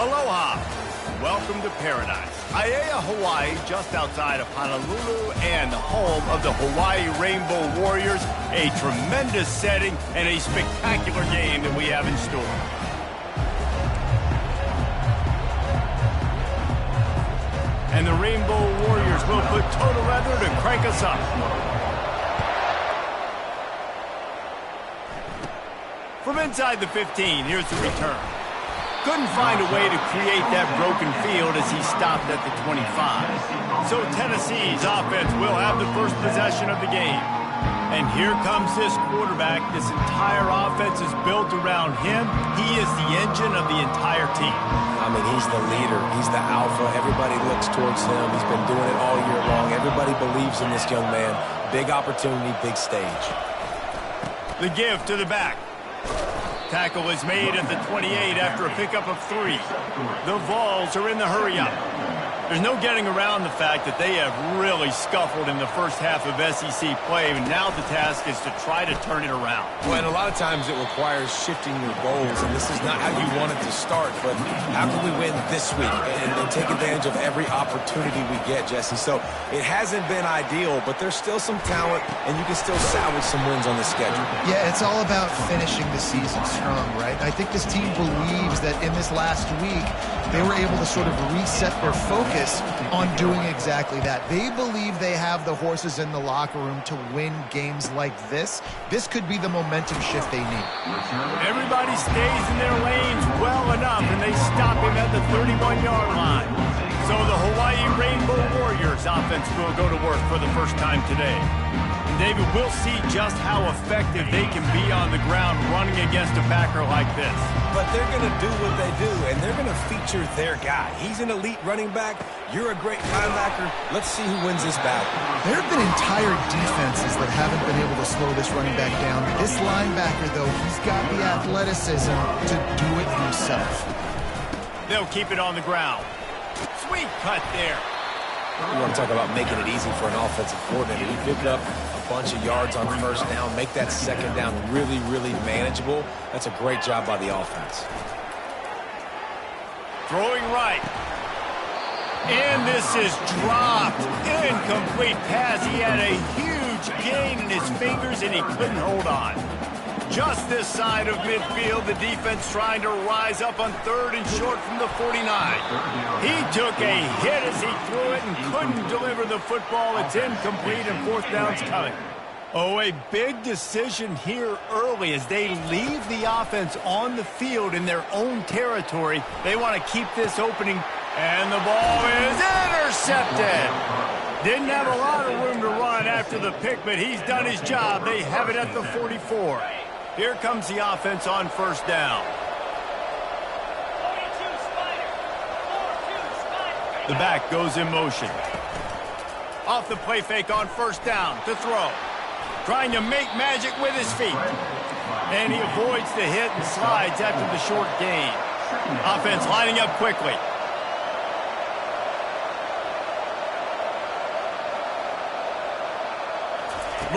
Aloha. Welcome to paradise. Aiea, Hawaii, just outside of Honolulu and the home of the Hawaii Rainbow Warriors. A tremendous setting and a spectacular game that we have in store. And the Rainbow Warriors will put total leather to crank us up. From inside the 15, here's the return. Couldn't find a way to create that broken field as he stopped at the 25. So Tennessee's offense will have the first possession of the game. And here comes this quarterback. This entire offense is built around him. He is the engine of the entire team. I mean, he's the leader. He's the alpha. Everybody looks towards him. He's been doing it all year long. Everybody believes in this young man. Big opportunity, big stage. The give to the back. Tackle is made at the 28 after a pickup of 3. The Vols are in the hurry-up. There's no getting around the fact that they have really scuffled in the first half of SEC play, and now the task is to try to turn it around. Well, and a lot of times it requires shifting your goals, and this is not how you want it to start, but how can we win this week and take advantage of every opportunity we get, Jesse? So it hasn't been ideal, but there's still some talent, and you can still salvage some wins on the schedule. Yeah, it's all about finishing the season strong, right? I think this team believes that in this last week, they were able to sort of reset their focus on doing exactly that. They believe they have the horses in the locker room to win games like this. This could be the momentum shift they need. Everybody stays in their lanes well enough, and they stop him at the 31-yard line. So the Hawaii Rainbow Warriors offense will go to work for the first time today. And David, we'll see just how effective they can be on the ground running against a backer like this. But they're going to do what they do, and they're going to feature their guy. He's an elite running back. You're a great linebacker. Let's see who wins this battle. There have been entire defenses that haven't been able to slow this running back down. This linebacker, though, he's got the athleticism to do it himself. They'll keep it on the ground. Sweet cut there. You want to talk about making it easy for an offensive coordinator. You pick up a bunch of yards on first down, make that second down really, really manageable. That's a great job by the offense. Throwing right. And this is dropped. Incomplete pass. He had a huge gain in his fingers, and he couldn't hold on. Just this side of midfield, the defense trying to rise up on 3rd and short from the 49. He took a hit as he threw it and couldn't deliver the football. It's incomplete, and 4th down's coming. Oh, a big decision here early as they leave the offense on the field in their own territory. They want to keep this opening, and the ball is intercepted. Didn't have a lot of room to run after the pick, but he's done his job. They have it at the 44. Here comes the offense on 1st down. The back goes in motion. Off the play fake on 1st down to throw. Trying to make magic with his feet. And he avoids the hit and slides after the short gain. Offense lining up quickly.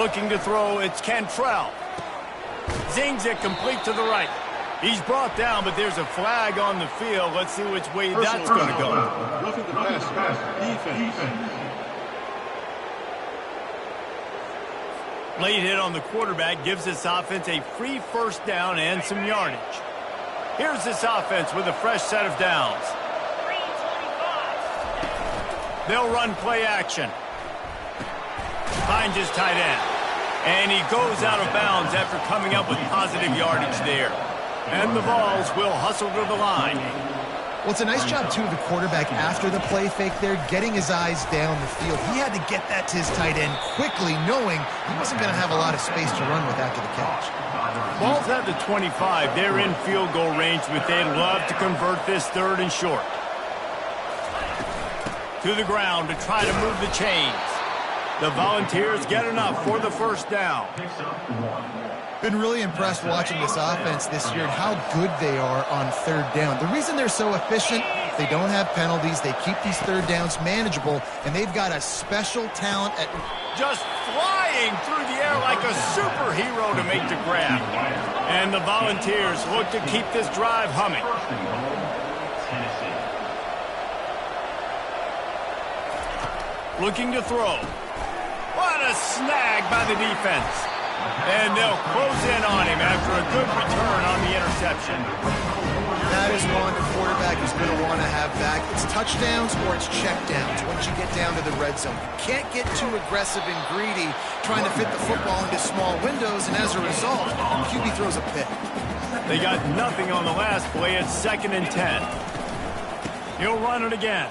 Looking to throw, it's Cantrell. Zings it complete to the right. He's brought down, but there's a flag on the field. Let's see which way that's going to go. Roughing the pass. Defense. Late hit on the quarterback gives this offense a free 1st down and some yardage. Here's this offense with a fresh set of downs. They'll run play action. Finds his tight end. And he goes out of bounds after coming up with positive yardage there. And the Vols will hustle to the line. Well, it's a nice job, too, of the quarterback after the play fake there, getting his eyes down the field. He had to get that to his tight end quickly, knowing he wasn't going to have a lot of space to run with after the catch. Vols at the 25. They're in field goal range, but they'd love to convert this 3rd and short. To the ground to try to move the chains. The Volunteers get enough for the 1st down. Been really impressed watching this offense this year and how good they are on 3rd down. The reason they're so efficient, they don't have penalties, they keep these 3rd downs manageable, and they've got a special talent at just flying through the air like a superhero to make the grab. And the Volunteers look to keep this drive humming. Looking to throw. What a snag by the defense. And they'll close in on him after a good return on the interception. That is one the quarterback is going to want to have back. It's touchdowns or it's checkdowns once you get down to the red zone. You can't get too aggressive and greedy trying to fit the football into small windows, and as a result, QB throws a pick. They got nothing on the last play. It's 2nd and 10. He'll run it again.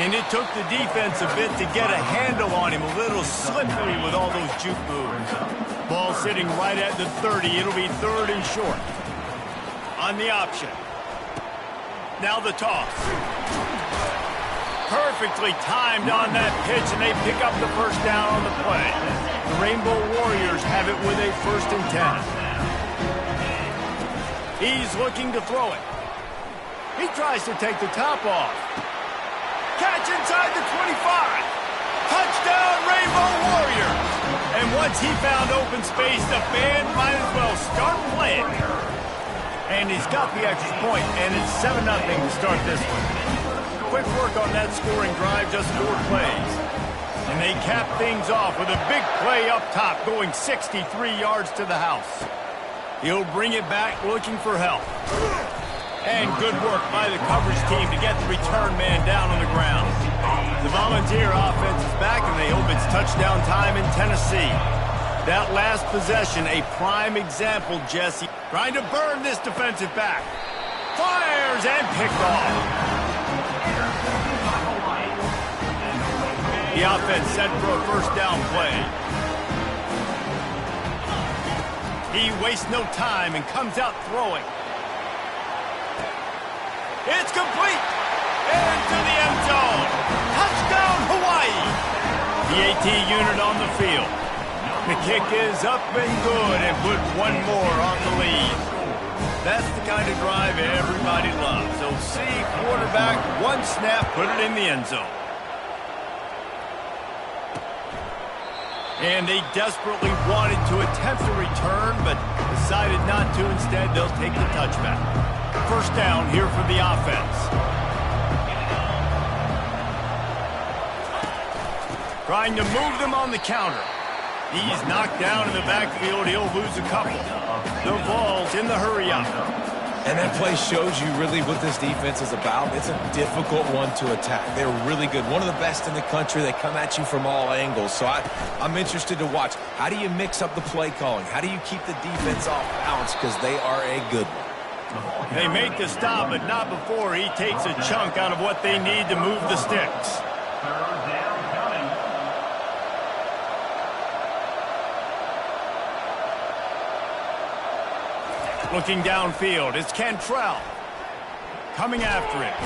And it took the defense a bit to get a handle on him. A little slippery with all those juke moves. Ball sitting right at the 30. It'll be 3rd and short. On the option. Now the toss. Perfectly timed on that pitch, and they pick up the first down on the play. The Rainbow Warriors have it with a 1st and 10. He's looking to throw it. He tries to take the top off. Catch inside the 25. Touchdown, Rainbow Warriors. And once he found open space, the band might as well start playing. And he's got the extra point, and it's 7-0 to start this one. Quick work on that scoring drive, just 4 plays. And they cap things off with a big play up top, going 63 yards to the house. He'll bring it back looking for help. And good work by the coverage team to get the return man down on the ground. The Volunteer offense is back, and they hope it's touchdown time in Tennessee. That last possession, a prime example, Jesse. Trying to burn this defensive back. Fires and picked off. The offense set for a first down play. He wastes no time and comes out throwing. It's complete. Into the end zone. Touchdown, Hawaii. The AT unit on the field. The kick is up and good and put one more on the lead. That's the kind of drive everybody loves. So see quarterback, one snap, put it in the end zone. And they desperately wanted to attempt a return, but decided not to. Instead, they'll take the touchback. First down here for the offense. Trying to move them on the counter. He's knocked down in the backfield. He'll lose a couple. The Vols in the hurry-up. And that play shows you really what this defense is about. It's a difficult one to attack. They're really good. One of the best in the country. They come at you from all angles. So I'm interested to watch. How do you mix up the play calling? How do you keep the defense off balance? Because they are a good one. They make the stop, but not before he takes a chunk out of what they need to move the sticks. Looking downfield, it's Cantrell. Coming after him.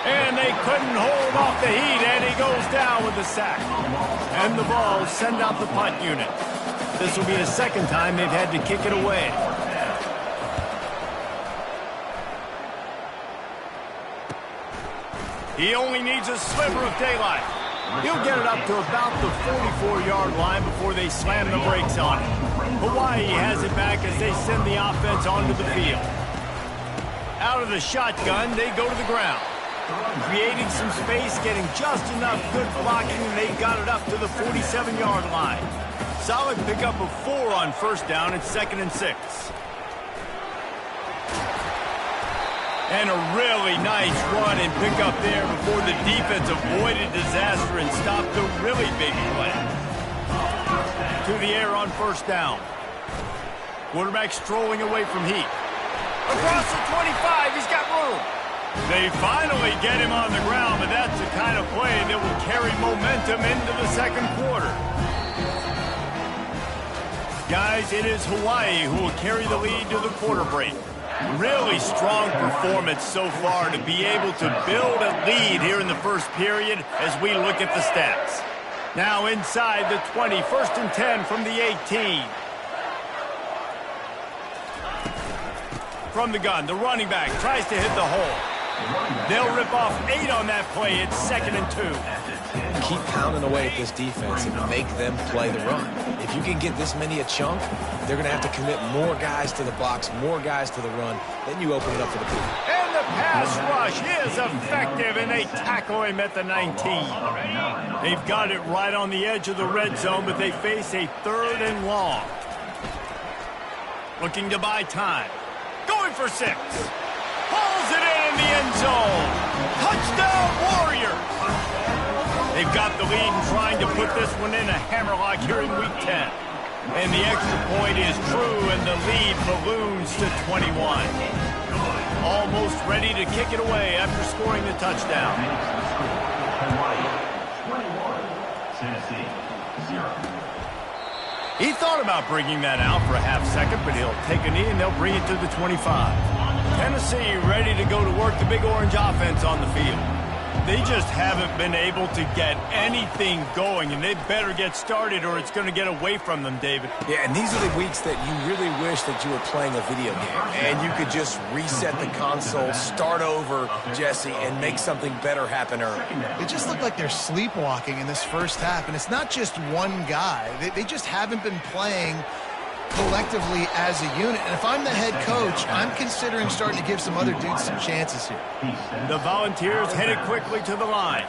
And they couldn't hold off the heat, and he goes down with the sack. And the Vols send out the punt unit. This will be the second time they've had to kick it away. He only needs a sliver of daylight. He'll get it up to about the 44-yard line before they slam the brakes on it. Hawaii has it back as they send the offense onto the field. Out of the shotgun, they go to the ground. Creating some space, getting just enough good blocking, and they've got it up to the 47-yard line. Solid pickup of 4 on first down. It's 2nd and 6. And a really nice run and pickup there before the defense avoided disaster and stopped the really big play. To the air on first down. Quarterback strolling away from heat. Across the 25, he's got room. They finally get him on the ground, but that's the kind of play that will carry momentum into the second quarter. Guys, it is Hawaii who will carry the lead to the quarter break. Really strong performance so far to be able to build a lead here in the first period as we look at the stats. Now inside the 20, 1st and 10 from the 18. From the gun, the running back tries to hit the hole. They'll rip off 8 on that play. It's 2nd and 2. keep pounding away at this defense and make them play the run. If you can get this many a chunk, they're going to have to commit more guys to the box, more guys to the run. Then you open it up for the field. And the pass rush is effective, and they tackle him at the 19. They've got it right on the edge of the red zone, but they face a 3rd and long. Looking to buy time. Going for 6. Pulls it in the end zone. Touchdown, Warriors! They've got the lead and trying to put this one in a hammerlock here in Week 10. And the extra point is true, and the lead balloons to 21. Almost ready to kick it away after scoring the touchdown. He thought about bringing that out for a half second, but he'll take a knee and they'll bring it to the 25. Tennessee ready to go to work the Big Orange offense on the field. They just haven't been able to get anything going, and they better get started or it's going to get away from them, David. Yeah, and these are the weeks that you really wish that you were playing a video game and you could just reset the console, start over, Jesse, and make something better happen early. They just look like they're sleepwalking in this first half, and it's not just one guy. They just haven't been playing collectively as a unit. And if I'm the head coach, I'm considering starting to give some other dudes some chances here. The Volunteers headed quickly to the line.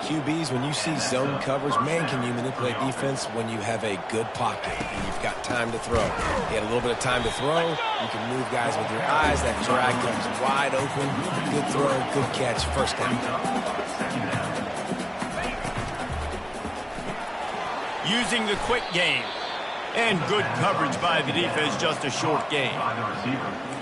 QBs, when you see zone coverage, man, can you manipulate defense when you have a good pocket and you've got time to throw. You had a little bit of time to throw. You can move guys with your eyes. That drag comes wide open. Good throw, good catch, first down. Using the quick game. And good coverage by the defense, just a short game.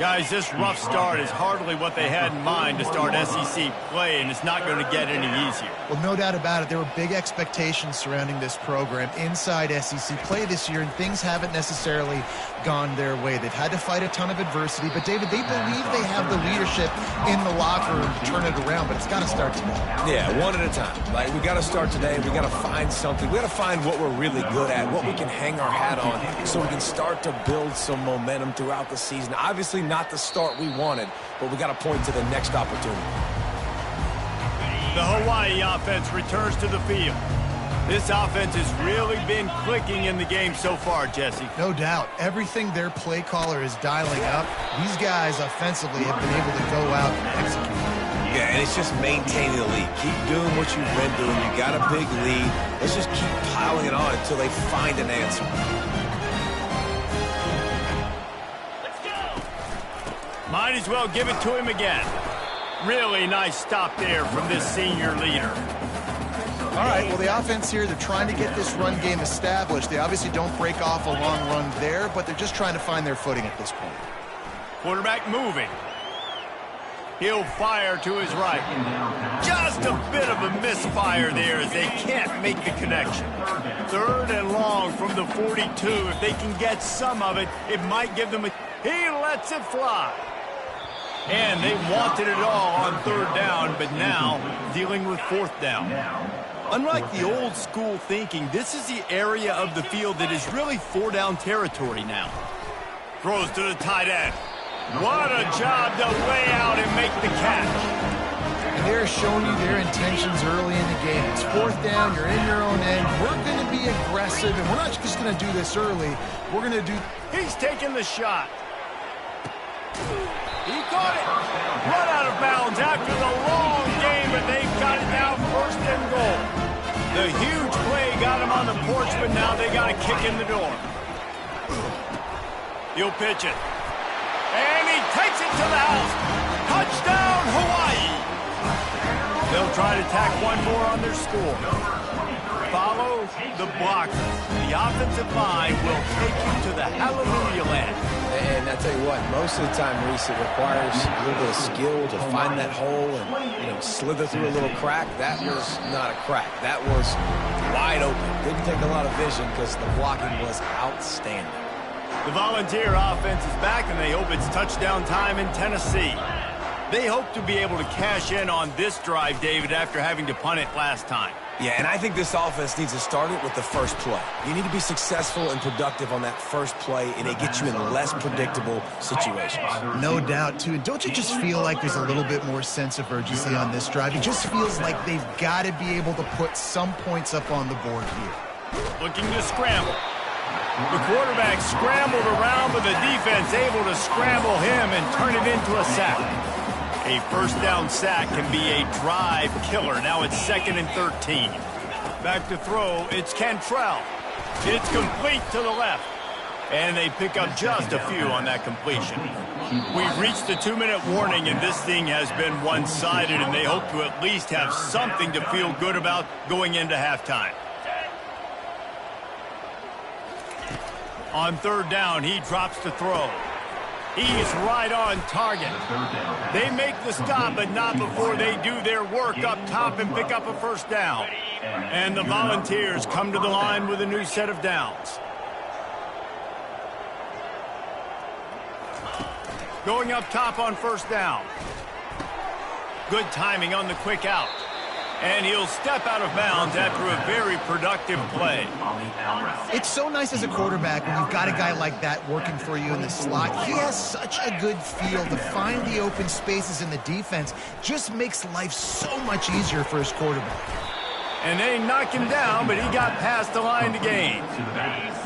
Guys, this rough start is hardly what they had in mind to start SEC play, and it's not going to get any easier. Well, no doubt about it. There were big expectations surrounding this program inside SEC play this year, and things haven't necessarily gone their way. They've had to fight a ton of adversity, but, David, they believe they have the leadership in the locker room to turn it around, but it's got to start today. Yeah, one at a time. Like, we got to start today. We got to find something. We got to find what we're really good at, what we can hang our hat on, so we can start to build some momentum throughout the season. Obviously not the start we wanted, but we got to point to the next opportunity. The Hawaii offense returns to the field. This offense has really been clicking in the game so far, Jesse. No doubt. Everything their play caller is dialing up, these guys offensively have been able to go out and execute. Yeah, and it's just maintaining the lead. Keep doing what you've been doing. You got a big lead. Let's just keep piling it on until they find an answer. Might as well give it to him again. Really nice stop there from this senior leader. All right, well, the offense here, they're trying to get this run game established. They obviously don't break off a long run there, but they're just trying to find their footing at this point. Quarterback moving. He'll fire to his right. Just a bit of a misfire there as they can't make the connection. 3rd and long from the 42. If they can get some of it, it might give them a... He lets it fly. And they wanted it all on 3rd down, but now dealing with 4th down. Unlike the old school thinking, this is the area of the field that is really 4-down territory now. Throws to the tight end. What a job to lay out and make the catch. And they're showing you their intentions early in the game. It's 4th down, you're in your own end. We're going to be aggressive, and we're not just going to do this early. We're going to do... He's taking the shot. He caught it. Run out of bounds after the long game, but they've got it now 1st and goal. The huge play got him on the porch, but now they got a kick in the door. He'll pitch it. And he takes it to the house. Touchdown, Hawaii. They'll try to tack one more on their score. Follow the blockers. The offensive line will take you to the hallelujah land. And I tell you what, most of the time, Reese, it requires a little bit of skill to find that hole and slither through a little crack. That was not a crack. That was wide open. Didn't take a lot of vision because the blocking was outstanding. The Volunteer offense is back, and they hope it's touchdown time in Tennessee. They hope to be able to cash in on this drive, David, after having to punt it last time. Yeah, and I think this offense needs to start it with the first play. You need to be successful and productive on that first play, and it gets you in less predictable situations. No doubt, too. And don't you just feel like there's a little bit more sense of urgency on this drive? It just feels like they've got to be able to put some points up on the board here. Looking to scramble. The quarterback scrambled around, but the defense able to scramble him and turn it into a sack. A first down sack can be a drive killer. Now it's 2nd and 13. Back to throw, it's Cantrell. It's complete to the left. And they pick up just a few on that completion. We've reached the 2-minute warning, and this thing has been one-sided, and they hope to at least have something to feel good about going into halftime. On 3rd down, he drops to throw. He's right on target. They make the stop, but not before they do their work up top and pick up a first down. And the Volunteers come to the line with a new set of downs. Going up top on 1st down. Good timing on the quick out. And he'll step out of bounds after a very productive play. It's so nice as a quarterback when you've got a guy like that working for you in the slot. He has such a good feel to find the open spaces in the defense. Just makes life so much easier for his quarterback. And they knock him down, but he got past the line to gain.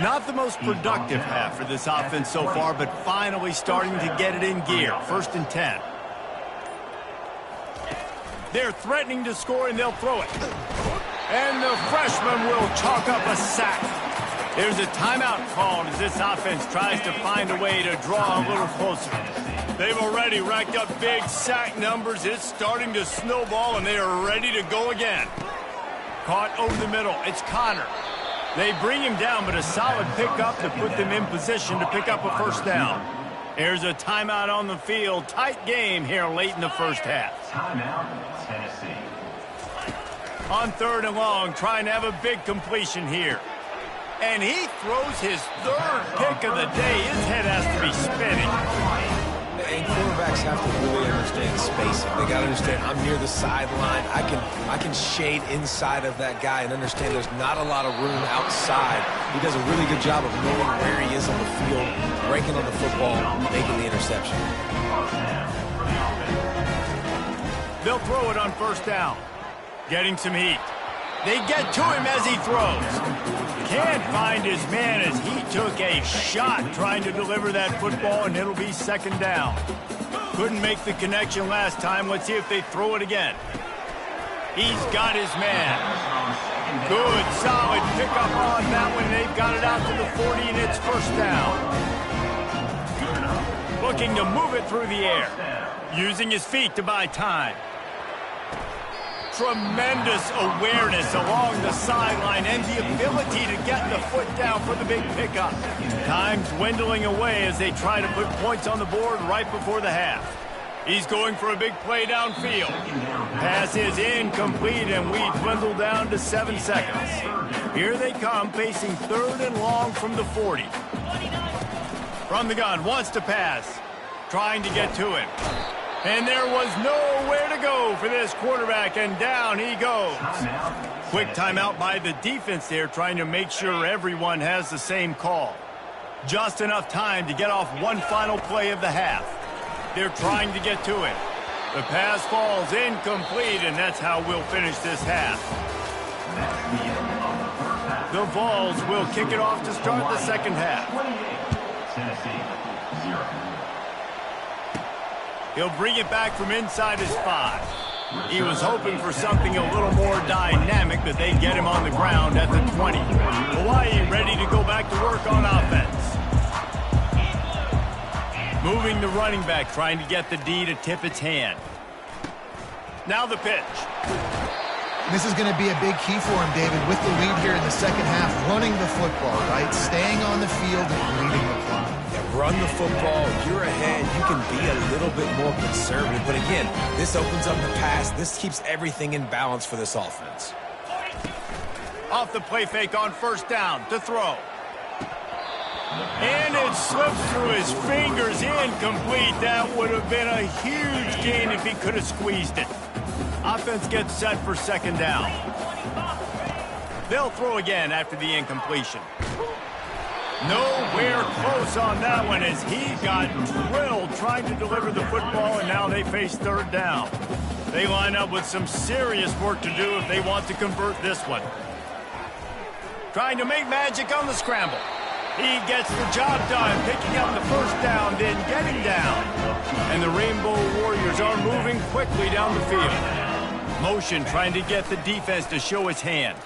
Not the most productive half for this offense so far, but finally starting to get it in gear. 1st and 10. They're threatening to score, and they'll throw it. And the freshman will chalk up a sack. There's a timeout called as this offense tries to find a way to draw a little closer. They've already racked up big sack numbers. It's starting to snowball, and they are ready to go again. Caught over the middle. It's Connor. They bring him down, but a solid pickup to put them in position to pick up a first down. There's a timeout on the field. Tight game here late in the first half. Timeout, Tennessee. On 3rd and long, trying to have a big completion here. And he throws his 3rd pick of the day. His head has to be spinning. And quarterbacks have to really understand spacing. They got to understand I'm near the sideline. I can shade inside of that guy and understand there's not a lot of room outside. He does a really good job of knowing where he is on the field, breaking on the football, making the interception. They'll throw it on 1st down. Getting some heat. They get to him as he throws. Can't find his man as he took a shot trying to deliver that football, and it'll be 2nd down. Couldn't make the connection last time. Let's see if they throw it again. He's got his man. Good, solid pickup on that one. They've got it out to the 40, and it's 1st down. Looking to move it through the air. Using his feet to buy time. Tremendous awareness along the sideline and the ability to get the foot down for the big pickup. Time dwindling away as they try to put points on the board right before the half. He's going for a big play downfield. Pass is incomplete, and we dwindle down to 7 seconds. Here they come, facing 3rd and long from the 40. From the gun, wants to pass. Trying to get to him. And there was nowhere to go for this quarterback, and down he goes. Quick timeout by the defense there, trying to make sure everyone has the same call. Just enough time to get off one final play of the half. They're trying to get to it. The pass falls incomplete, and that's how we'll finish this half. The Vols will kick it off to start the 2nd half. Tennessee, 0. He'll bring it back from inside his 5. He was hoping for something a little more dynamic, but they get him on the ground at the 20. Hawaii ready to go back to work on offense. Moving the running back, trying to get the D to tip its hand. Now the pitch. This is going to be a big key for him, David, with the lead here in the 2nd half, running the football, right? Staying on the field and leading the clock. Run the football, you're ahead, you can be a little bit more conservative. But again, this opens up the pass. This keeps everything in balance for this offense. Off the play fake on 1st down to throw. And it slips through his fingers, incomplete. That would have been a huge gain if he could have squeezed it. Offense gets set for second down. They'll throw again after the incompletion. Nowhere close on that one as he got drilled trying to deliver the football, and now they face third down. They line up with some serious work to do if they want to convert this one. Trying to make magic on the scramble. He gets the job done, picking up the first down, then getting down. And the Rainbow Warriors are moving quickly down the field. Motion trying to get the defense to show his hand.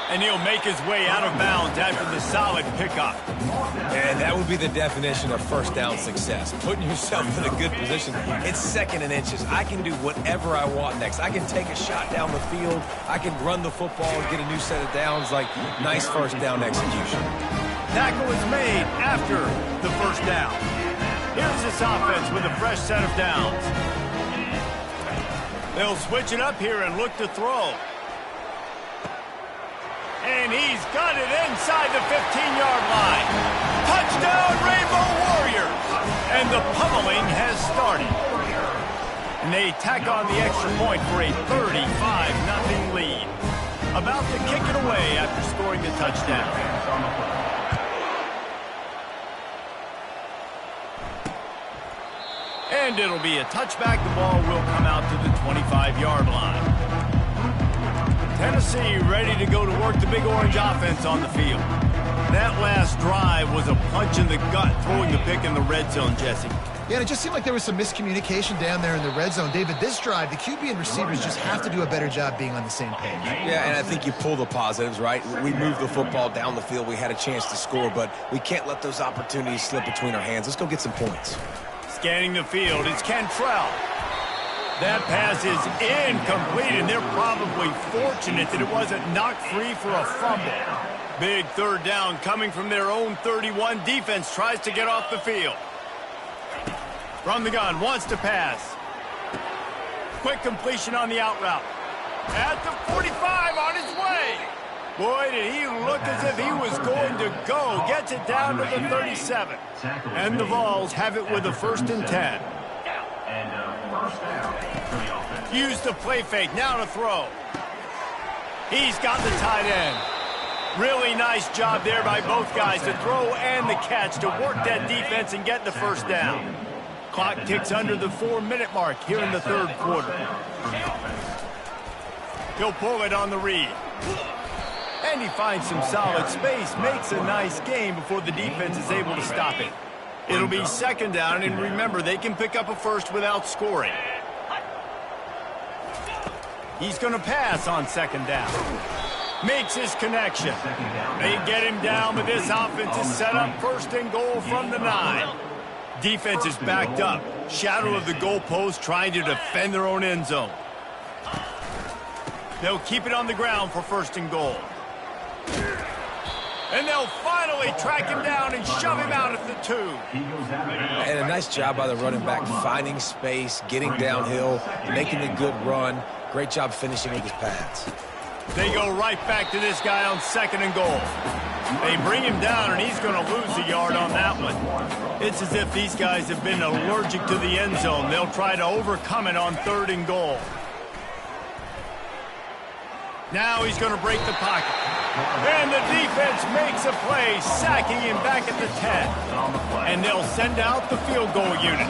And he'll make his way out of bounds after the solid pickup. And that would be the definition of first down success. Putting yourself in a good position. It's second and inches. I can do whatever I want next. I can take a shot down the field. I can run the football and get a new set of downs. Like, nice first down execution. Tackle is made after the first down. Here's this offense with a fresh set of downs. They'll switch it up here and look to throw. And he's got it inside the 15-yard line. Touchdown, Rainbow Warriors! And the pummeling has started. And they tack on the extra point for a 35-0 lead. About to kick it away after scoring the touchdown. And it'll be a touchback. The ball will come out to the 25-yard line. Tennessee ready to go to work the Big Orange offense on the field. That last drive was a punch in the gut, throwing the pick in the red zone, Jesse. Yeah, and it just seemed like there was some miscommunication down there in the red zone. David, this drive, the QB and receivers just have to do a better job being on the same page. Yeah, and I think you pull the positives, right? We moved the football down the field. We had a chance to score, but we can't let those opportunities slip between our hands. Let's go get some points. Scanning the field, it's Cantrell. That pass is incomplete, and they're probably fortunate that it wasn't knocked free for a fumble. Big third down coming from their own 31. Defense tries to get off the field. From the gun, wants to pass. Quick completion on the out route. At the 45, on his way. Boy, did he look as if he was going to go. Gets it down to the 37. And the Vols have it with a 1st and 10. Use the play fake, now to throw. He's got the tight end. Really nice job there by both guys to throw and the catch to work that defense and get the first down. Clock ticks under the 4-minute mark here in the third quarter. He'll pull it on the read. And he finds some solid space, makes a nice gain before the defense is able to stop it. It'll be second down, and remember, they can pick up a first without scoring. He's going to pass on second down. Makes his connection. They get him down, but this offense is set up 1st and goal from the 9. Defense is backed up. Shadow of the goalpost trying to defend their own end zone. They'll keep it on the ground for 1st and goal. And they'll finally track him down and shove him out at the 2. And a nice job by the running back, finding space, getting downhill, making a good run. Great job finishing with his pads. They go right back to this guy on 2nd and goal. They bring him down, and he's going to lose a yard on that one. It's as if these guys have been allergic to the end zone. They'll try to overcome it on 3rd and goal. Now he's going to break the pocket. And the defense makes a play, sacking him back at the 10. And they'll send out the field goal unit.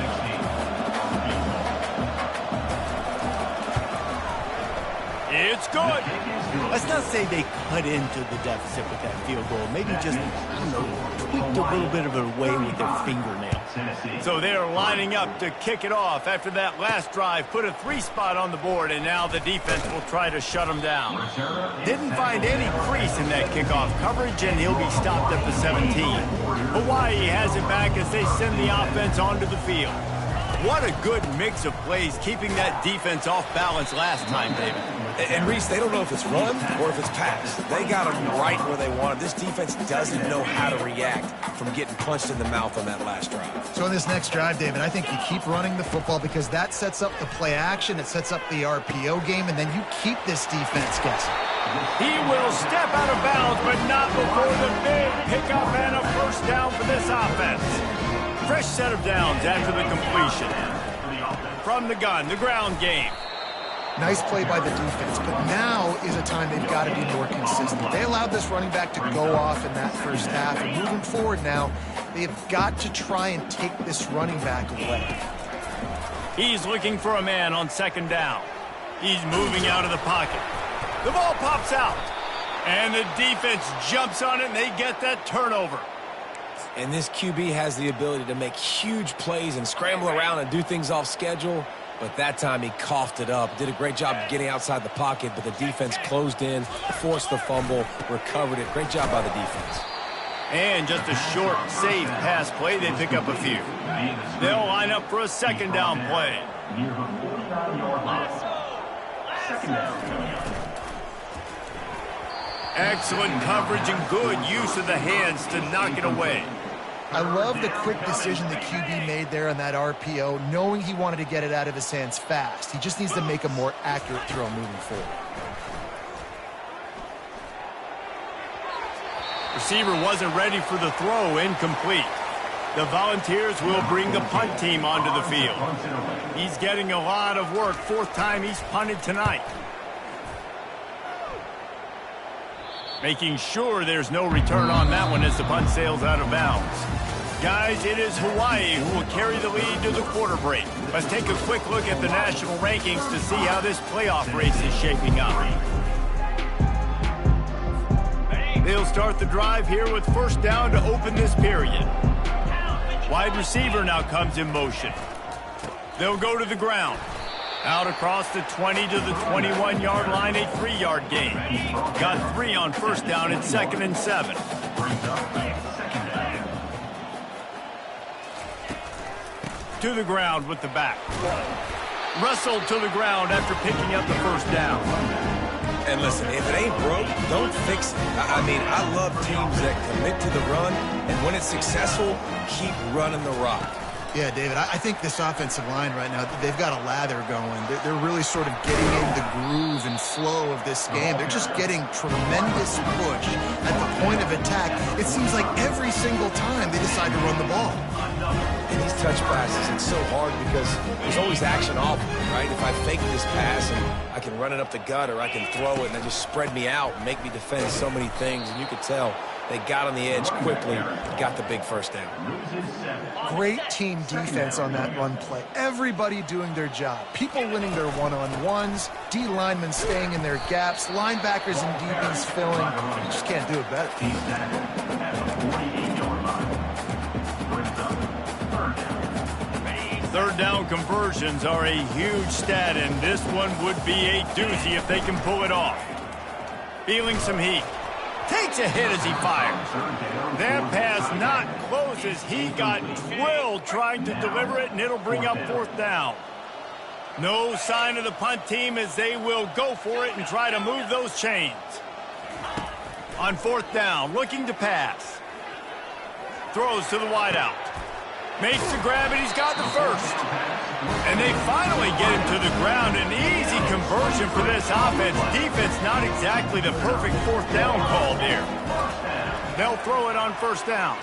It's good. Let's not say they cut into the deficit with that field goal. Maybe just, I don't know, tweaked a little bit of it away with their fingernail. So they're lining up to kick it off after that last drive. Put a 3 spot on the board, and now the defense will try to shut them down. Didn't find any crease in that kickoff coverage, and he'll be stopped at the 17. Hawaii has it back as they send the offense onto the field. What a good mix of plays, keeping that defense off balance last time, David. And Reese, they don't know if it's run or if it's pass. They got them right where they want it. This defense doesn't know how to react from getting punched in the mouth on that last drive. So on this next drive, David, I think you keep running the football because that sets up the play action, it sets up the RPO game, and then you keep this defense guessing. He will step out of bounds, but not before the big pickup and a first down for this offense. Fresh set of downs after the completion. from the gun, the ground game. Nice play by the defense, but now is a time they've got to be more consistent. They allowed this running back to go off in that first half, and moving forward now, they've got to try and take this running back away. He's looking for a man on second down. He's moving out of the pocket. The ball pops out, and the defense jumps on it, and they get that turnover. And this QB has the ability to make huge plays and scramble around and do things off schedule. But that time he coughed it up. Did a great job of getting outside the pocket, but the defense closed in, forced the fumble, recovered it. Great job by the defense. And just a short, safe pass play, they pick up a few. They'll line up for a second down play. Near the 49-yard line. Second down. Excellent coverage and good use of the hands to knock it away. I love the quick decision the QB made there on that RPO, knowing he wanted to get it out of his hands fast. He just needs to make a more accurate throw moving forward. Receiver wasn't ready for the throw, incomplete. The Volunteers will bring the punt team onto the field. He's getting a lot of work. Fourth time he's punted tonight. Making sure there's no return on that one as the punt sails out of bounds. Guys, it is Hawaii who will carry the lead to the quarter break. Let's take a quick look at the national rankings to see how this playoff race is shaping up. They'll start the drive here with first down to open this period. Wide receiver now comes in motion. They'll go to the ground. Out across the 20 to the 21-yard line, a 3-yard gain. Got 3 on first down at 2nd and 7. To the ground with the back. Wrestled to the ground after picking up the first down. And listen, if it ain't broke, don't fix it. I mean, I love teams that commit to the run, and when it's successful, keep running the rock. Yeah, David, I think this offensive line right now, they've got a lather going. They're really sort of getting in the groove and flow of this game. They're just getting tremendous push at the point of attack. It seems like every single time they decide to run the ball. And these touch passes, it's so hard because there's always action off of it, right? If I fake this pass and I can run it up the gut or I can throw it and they just spread me out and make me defend so many things, and you could tell they got on the edge quickly, got the big first down. Great team defense on that run play. Everybody doing their job. People winning their one-on-ones, D linemen staying in their gaps, linebackers and DBs filling. You just can't do it better. Third down conversions are a huge stat, and this one would be a doozy if they can pull it off. Feeling some heat. Takes a hit as he fires. That pass not close as he got drilled trying to deliver it, and it'll bring up fourth down. No sign of the punt team as they will go for it and try to move those chains. On fourth down, looking to pass. Throws to the wideout. Makes the grab, and he's got the first. And they finally get him to the ground. An easy conversion for this offense. Defense not exactly the perfect fourth down call there. They'll throw it on first down.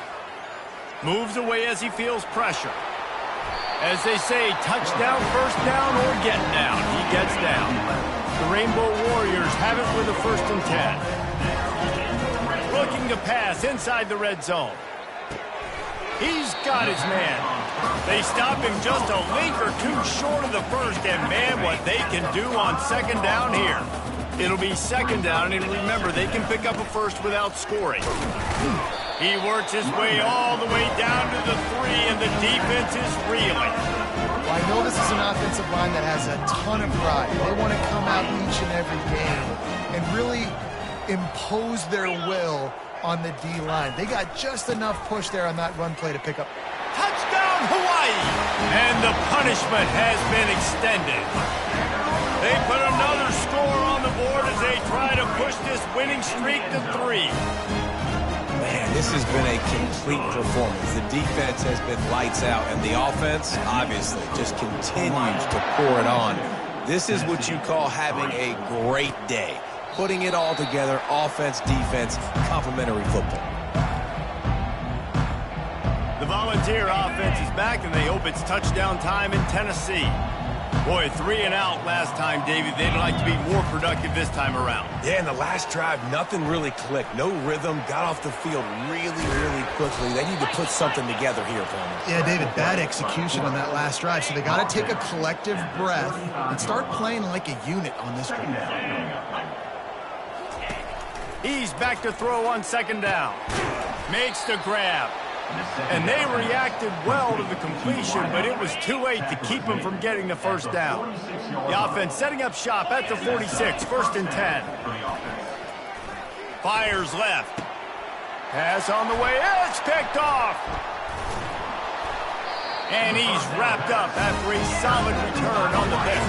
Moves away as he feels pressure. As they say, touchdown, first down, or get down. He gets down. The Rainbow Warriors have it with a 1st and 10. Looking to pass inside the red zone. He's got his man. They stop him just a link or two short of the first, and man, what they can do on second down here. It'll be second down, and remember, they can pick up a first without scoring. He works his way all the way down to the 3, and the defense is reeling. Well, I know this is an offensive line that has a ton of pride. They want to come out each and every game and really impose their will on the D-line. They got just enough push there on that run play to pick up. Touchdown, Hawaii! And the punishment has been extended. They put another score on the board as they try to push this winning streak to 3. Man, this has been a complete performance. The defense has been lights out, and the offense, obviously, just continues to pour it on. This is what you call having a great day. Putting it all together, offense, defense, complementary football. The Volunteer offense is back, and they hope it's touchdown time in Tennessee. Boy, 3 and out last time, Davey. They'd like to be more productive this time around. Yeah, in the last drive, nothing really clicked. No rhythm, got off the field really quickly. They need to put something together here, Palmer. Yeah, David, bad execution on that last drive. So they got to take a collective breath and start playing like a unit on this drive. He's back to throw on second down. Makes the grab. And they reacted well to the completion, but it was too late to keep them from getting the first down. The offense setting up shop at the 46, 1st and 10. Fires left. Pass on the way. It's picked off. And he's wrapped up after a solid return on the pick.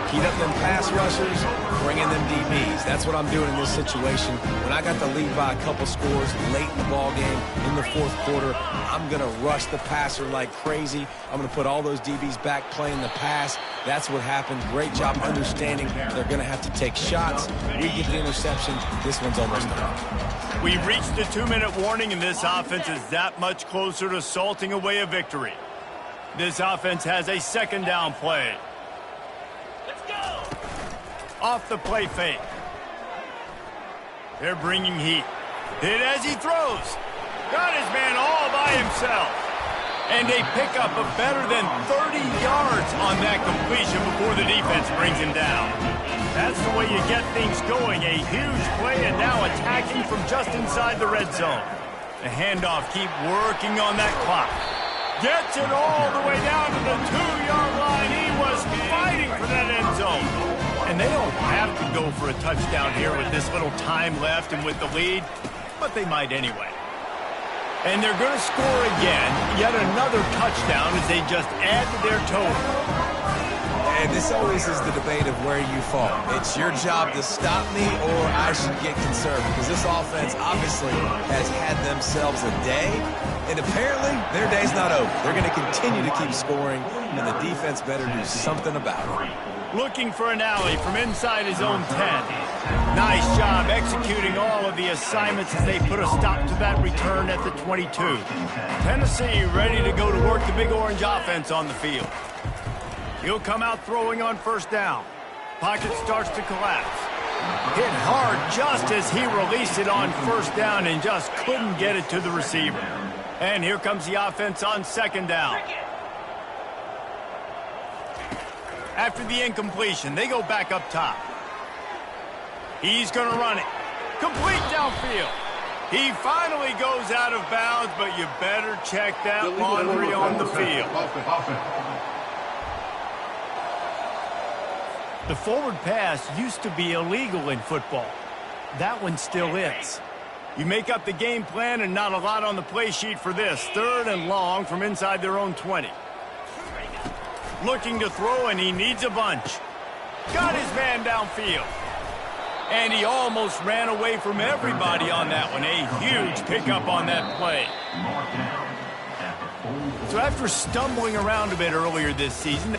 Heat up them pass rushers, bring in them DBs. That's what I'm doing in this situation. When I got the lead by a couple scores late in the ball game, in the 4th quarter, I'm going to rush the passer like crazy. I'm going to put all those DBs back playing the pass. That's what happened. Great job understanding they're going to have to take shots. We get the interception. This one's almost done. We reached the 2-minute warning, and this offense is that much closer to salting away a victory. This offense has a second down play. Off the play fake. They're bringing heat. Hit as he throws. Got his man all by himself. And they pick up a better than 30 yards on that completion before the defense brings him down. That's the way you get things going. A huge play, and now attacking from just inside the red zone. The handoff, keep working on that clock. Gets it all the way down to the 2-yard line. He was fighting for that end zone. And they don't have to go for a touchdown here with this little time left and with the lead, but they might anyway. And they're going to score again, yet another touchdown as they just add to their total. And this always is the debate of where you fall. It's your job to stop me, or I should get concerned, because this offense obviously has had themselves a day, and apparently their day's not over. They're going to continue to keep scoring, and the defense better do something about it. Looking for an alley from inside his own 10. Nice job executing all of the assignments as they put a stop to that return at the 22. Tennessee ready to go to work the Big Orange offense on the field. He'll come out throwing on first down. Pocket starts to collapse. Hit hard just as he released it on first down and just couldn't get it to the receiver. And here comes the offense on second down. After the incompletion, they go back up top. He's going to run it. Complete downfield. He finally goes out of bounds, but you better check that laundry on the field. The forward pass used to be illegal in football. That one still is. You make up the game plan and not a lot on the play sheet for this. 3rd and long from inside their own 20. Looking to throw, and he needs a bunch. Got his man downfield. And he almost ran away from everybody on that one. A huge pickup on that play. So after stumbling around a bit earlier this season,